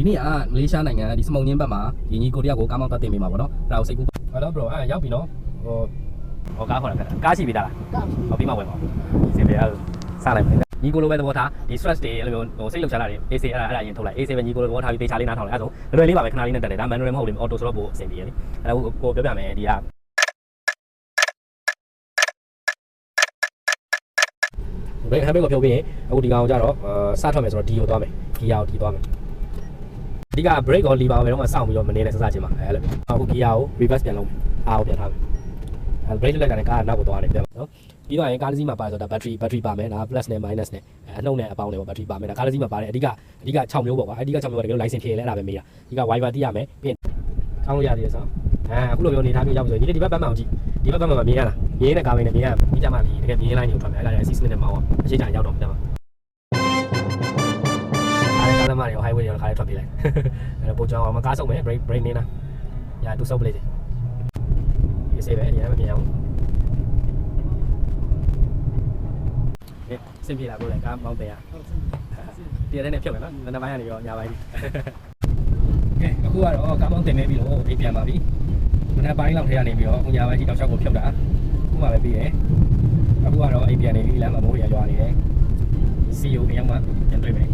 နေ့ကမလေးရှားနိုင်ငံဒီစမုံညင်းဘက်မှာဒီညီကိုတယောက်ကိုကားမောင်းတက်တင်ပေးမှာပေါ့နော်ဒါကိုစိတ်ကူးဟုတ်တော့ bro ရောက်ပြီနော်ဟိုကားခေါ်တာကားရှိပြီလားဟောပြီးမှဝယ်ပါစင်ပြအဲ့စလိုက်မယ်ညီကိုလိုပဲသဘောထားဒီ stress တွေအဲ့လိုမျိုးဟိုစိတ်လှုပ်ရှားတာတွေ AC အဲ့ဒါအရင်ထုတ်လိုက် AC ပဲညီကိုလိုသဘောထားပြီးတေချာလေးနားထောင်လိုက်အဲ့ဆိုလွယ်လေးပါပဲခဏလေးနဲ့တက်တယ်ဒါ manual မဟုတ်ဘူး auto ဆိုတော့ပိုအဆင်ပြေတယ်လေအဲ့ဒါကိုပြောပြမယ်ဒီကဘယ်ဟမ်ဘဲကိုဖြုတ်ပြီးရင်အခုဒီကောင်ကိုကြတော့စထွက်မယ်ဆိုတော့ဒီကိုသွားမယ်ဂီယာကိုဒီသွားမယ်အဓိက brake ကို lever ပဲတော့မှစောင့်ပြီးတော့မနေနဲ့စစချင်းမှာအဲ့လိုအခုဂီယာကို reverse ပြန်လုပ်အားကိုပြန်ထားမယ်အဲ့ brake လက်ကလည်းကားနောက်ကိုသွားတယ်ပြန်နော်ပြီးတော့ရင်ကားတစ်စီးမှာပါဆိုတာ battery ပါမယ်ဒါ plus နဲ့ minus နဲ့အနှုတ်နဲ့အပေါင်းနဲ့ပေါ့ battery ပါမယ်ဒါကားတစ်စီးမှာပါတယ်အဓိက6မျိုးပေါ့ကွာအဓိက6မျိုးကတကယ်လို့ license ဖြည့်လဲအဲ့ဒါပဲမေးတာအဓိက wiper တိရမယ်ပြီးရင်ထောင်းလို့ရသေးတယ်ဆိုအခုလိုမျိုးနေထားမျိုးရောက်ဆိုရင်ဒီဘက်ပန်းမအောင်ကြည့်ဒီဘက်ပန်းမှာမြင်ရလားမြင်တဲ့ကားပဲနဲ့မြင်ရပြီးကြမှာလीတကယ်မြင်လိုက်နေထွက်မယ်အဲ့ဒါလည်း assist နဲ့မောင်းအောင်အရှိချာရောက်တော့ပြန်ပါအားကားသမားတွေ highway တွေခါလေးထွက်ပြေးလိုက်အဲ့ပိုကြောင်းအောင်မကားဆုပ်မယ် brake နေတာညာတူဆုပ်ပလေးစီဒီစေးပဲဒီမှာမမြင်အောင်စင်ပြေလာလို့လည်းကားမောင်းတယ်ရတည့်တဲ့နဲ့ဖြုတ်မယ်နော်နှစ်ပိုင်းကနေရောညာပိုင်းကဲအခုကတော့ကားမောင်းတင်နေပြီလို့အိမ်ပြန်ပါပြီနှစ်ပိုင်းလောက်ထဲကနေပြီးတော့ညာပိုင်းကြီးတောက်လျှောက်ကိုဖြုတ်တာအခုမှပဲပြီးတယ်အခုကတော့အိမ်ပြန်နေပြီလမ်းမှာမိုးရရွာနေတယ် CEO တယောက်မှပြန်တွေ့မယ်